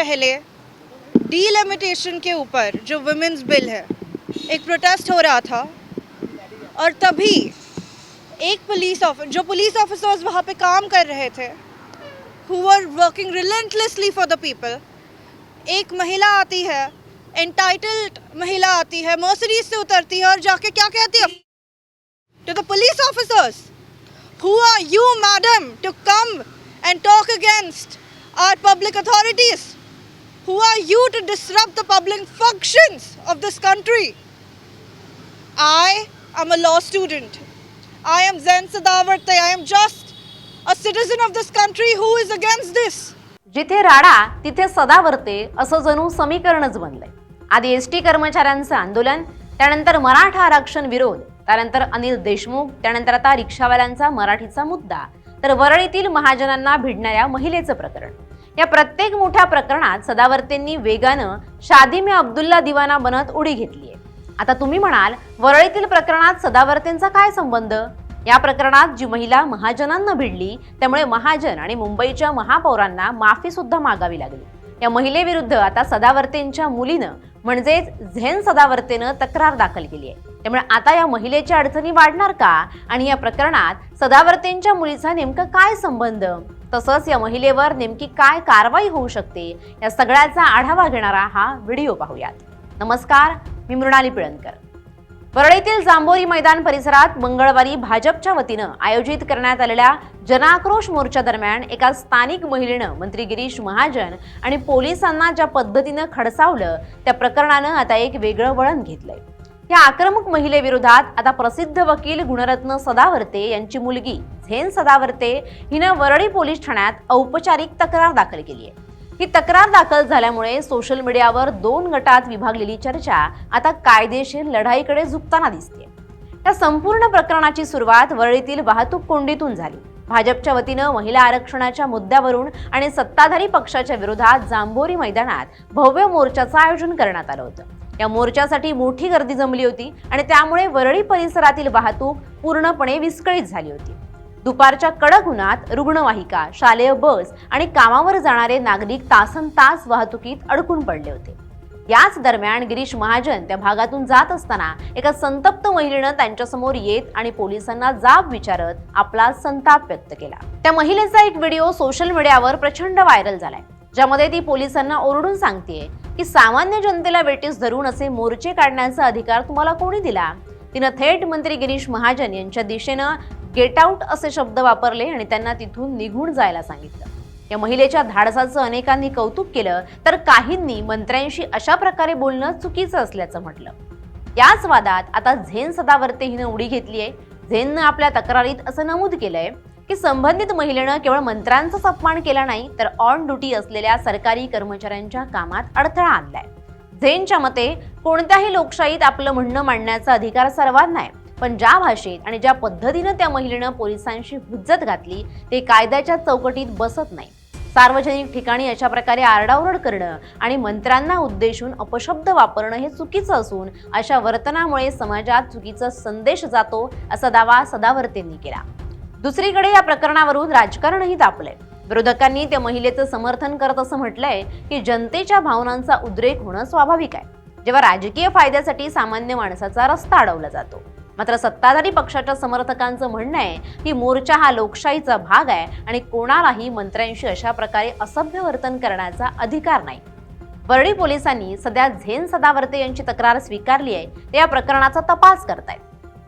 पहले डीलिमिटेशन के ऊपर जो वुमेन्स बिल है, एक प्रोटेस्ट हो रहा था और तभी एक जो पुलिस ऑफिसर्स वहाँ पे काम कर रहे थे, who were working relentlessly for the people, एक महिला आती है, एंटाइटल्ड महिला आती है, मर्सिडीज से उतरती है और जाके क्या कहती है to the police officers, who are you madam to come and talk against our public authorities? Who are you to disrupt the public functions of this country? I am a law student. I am Zen Sadavarte. I am just a citizen of this country who is against this. जिथे राडा तिथे सदावर्ते असं जणू समीकरणच बनलंय. आधी ST कर्मचाऱ्यांचं आंदोलन, त्यानंतर मराठा आरक्षण विरोध, त्यानंतर अनिल देशमुख, त्यानंतर आता रिक्षावाल्यांचा मराठीचा मुद्दा, तर वरळीतील महाजनांना भिडणाऱ्या महिलेचं प्रकरण. या प्रत्येक मोठ्या प्रकरणात सदावर्तेंनी वेगानं शादी में अब्दुल्ला दिवाना बनत उडी घेतलीये. आता तुम्ही म्हणाल, वरळीतील प्रकरणात सदावर्तेंचा काय संबंध? या प्रकरणात जी महिला महाजनांना भिडली त्यामुळे महाजन आणि मुंबईच्या महापौरांना माफी सुद्धा मागावी लागली. या महिलेविरुद्ध आता सदावर्तेंच्या मुलीनं म्हणजेच झेन सदावर्तेनं तक्रार दाखल केली आहे. त्यामुळे आता या महिलेच्या अडचणी वाढणार का आणि या प्रकरणात सदावर्तेंच्या मुलीचा नेमका काय संबंध, तसंच या महिलेवर नेमकी काय कारवाई होऊ शकते, या सगळ्याचा आढावा घेणारा हा व्हिडिओ पाहूयात. नमस्कार, मी मृणाली पिळणकर. वरळीतील जांभोरी मैदान परिसरात मंगळवारी भाजपच्या वतीनं आयोजित करण्यात आलेल्या जनआक्रोश मोर्चा दरम्यान एका स्थानिक महिलेनं मंत्री गिरीश महाजन आणि पोलिसांना ज्या पद्धतीनं खडसावलं, त्या प्रकरणानं आता एक वेगळं वळण घेतलंय. या आक्रमक महिलेविरोधात आता प्रसिद्ध वकील गुणरत्न सदावर्ते यांची मुलगी झेन सदावर्ते हिनं वरळी पोलीस ठाण्यात औपचारिक तक्रार दाखल केली आहे. ही तक्रार दाखल झाल्यामुळे सोशल मीडियावर दोन गटात विभागलेली चर्चा आता कायदेशीर लढाईकडे झुकताना दिसते. या संपूर्ण प्रकरणाची सुरुवात वरळीतील वाहतूक कोंडीतून झाली. भाजपच्या वतीनं महिला आरक्षणाच्या मुद्द्यावरून आणि सत्ताधारी पक्षाच्या विरोधात जांभोरी मैदानात भव्य मोर्चाचं आयोजन करण्यात आलं होतं. या मोर्चासाठी मोठी गर्दी जमली होती आणि त्यामुळे वरळी परिसरातील वाहतूक पूर्णपणे विस्कळीत झाली होती. दुपारच्या कडक उन्हात रुग्णवाहिका, शालेय बस आणि कामावर जाणारे नागरिक तासनतास वाहतुकीत अडकून पडले होते. याच दरम्यान गिरीश महाजन त्या भागातून जात असताना एका संतप्त महिलेनं त्यांच्यासमोर येत आणि पोलिसांना जाब विचारत आपला संताप व्यक्त केला. त्या महिलेचा एक व्हिडिओ सोशल मीडियावर प्रचंड व्हायरल झालाय, ज्यामध्ये ती पोलिसांना ओरडून सांगतेय की सामान्य जनतेला वेटीस धरून असे मोर्चे काढण्याचा अधिकार तुम्हाला कोणी दिला? तिनं थेट मंत्री गिरीश महाजन यांच्या दिशेनं गेट आउट असे शब्द वापरले आणि त्यांना तिथून निघून जायला सांगितलं. या महिलेच्या धाडसाचं अनेकांनी कौतुक केलं, तर काहींनी मंत्र्यांशी अशा प्रकारे बोलणं चुकीचं असल्याचं म्हटलं. याच वादात आता झेन सदावर्ते हिनं उडी घेतली आहे. झेननं आपल्या तक्रारीत असं नमूद केलंय की संबंधित महिलेनं केवळ मंत्र्यांचाच अपमान केला नाही, तर ऑन ड्युटी असलेल्या सरकारी कर्मचाऱ्यांच्या कामात अडथळा आणलाय. झेनच्या मते कोणत्याही लोकशाहीत आपलं म्हणणं मांडण्याचा अधिकार सर्वांना आहे, पण ज्या भाषेत आणि ज्या पद्धतीनं त्या महिलेनं पोलिसांशी हुज्जत घातली ते कायद्याच्या चौकटीत बसत नाही. सार्वजनिक ठिकाणी अशा प्रकारे आरडाओरड करणं आणि मंत्र्यांना उद्देशून अपशब्द वापरणं हे चुकीचं असून अशा वर्तनामुळे समाजात चुकीचा संदेश जातो, असा दावा सदावर्तेंनी केला. दुसरीकडे या प्रकरणावरून राजकारणही तापलंय. विरोधकांनी त्या महिलेचं समर्थन करत असं म्हटलंय की जनतेच्या भावनांचा उद्रेक होणं स्वाभाविक आहे, जेव्हा राजकीय फायद्यासाठी सामान्य माणसाचा रस्ता अडवला जातो. मात्र सत्ताधारी पक्षाच्या समर्थकांचं म्हणणं आहे की मोर्चा हा लोकशाहीचा भाग आहे आणि कोणालाही मंत्र्यांशी अशा प्रकारे असभ्य वर्तन करण्याचा अधिकार नाही. वरळी पोलिसांनी सध्या झेन सदावर्ते यांची तक्रार स्वीकारली आहे, ते या प्रकरणाचा तपास करतायत.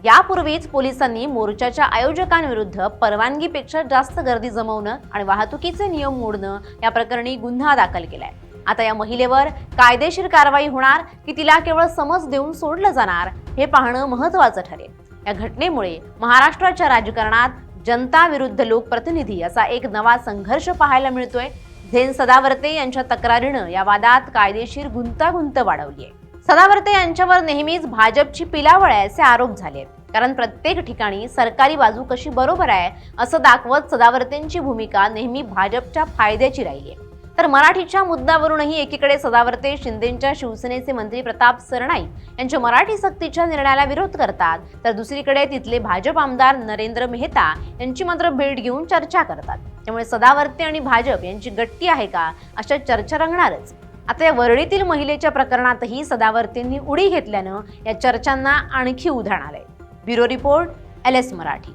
यापूर्वीच पोलिसांनी मोर्चाच्या आयोजकांविरुद्ध परवानगीपेक्षा जास्त गर्दी जमवणं आणि वाहतुकीचे नियम मोडणं या प्रकरणी गुन्हा दाखल केलाय. आता या महिलेवर कायदेशीर कारवाई होणार की तिला केवळ समज देऊन सोडलं जाणार, हे पाहणं महत्त्वाचं ठरेल. या घटनेमुळे महाराष्ट्राच्या राजकारणात जनता विरुद्ध लोकप्रतिनिधी असा एक नवा संघर्ष पाहायला मिळतोय. झेन सदावर्ते यांच्या तक्रारीनं या वादात कायदेशीर गुंतागुंत वाढवली आहे. सदावर्ते यांच्यावर नेहमीच भाजपची पिलावळ आहे असे आरोप झालेत, कारण प्रत्येक ठिकाणी सरकारी बाजू कशी बरोबर आहे असं दाखवत सदावर्तेंची भूमिका नेहमी भाजपच्या फायद्याची राहिली आहे. तर मराठीच्या मुद्द्यावरूनही एकीकडे सदावर्ते शिंदेच्या शिवसेनेचे मंत्री प्रताप सरनाईक यांच्या मराठी सक्तीच्या निर्णयाला विरोध करतात, तर दुसरीकडे तिथले भाजप आमदार नरेंद्र मेहता यांची मात्र भेट घेऊन चर्चा करतात. त्यामुळे सदावर्ते आणि भाजप यांची गट्टी आहे का अशा चर्चा रंगणारच. आता या वरळीतील महिलेच्या प्रकरणातही सदावर्तेंनी उडी घेतल्यानं या चर्चांना आणखी उधाण आलंय. Bureau report, LS Marathi.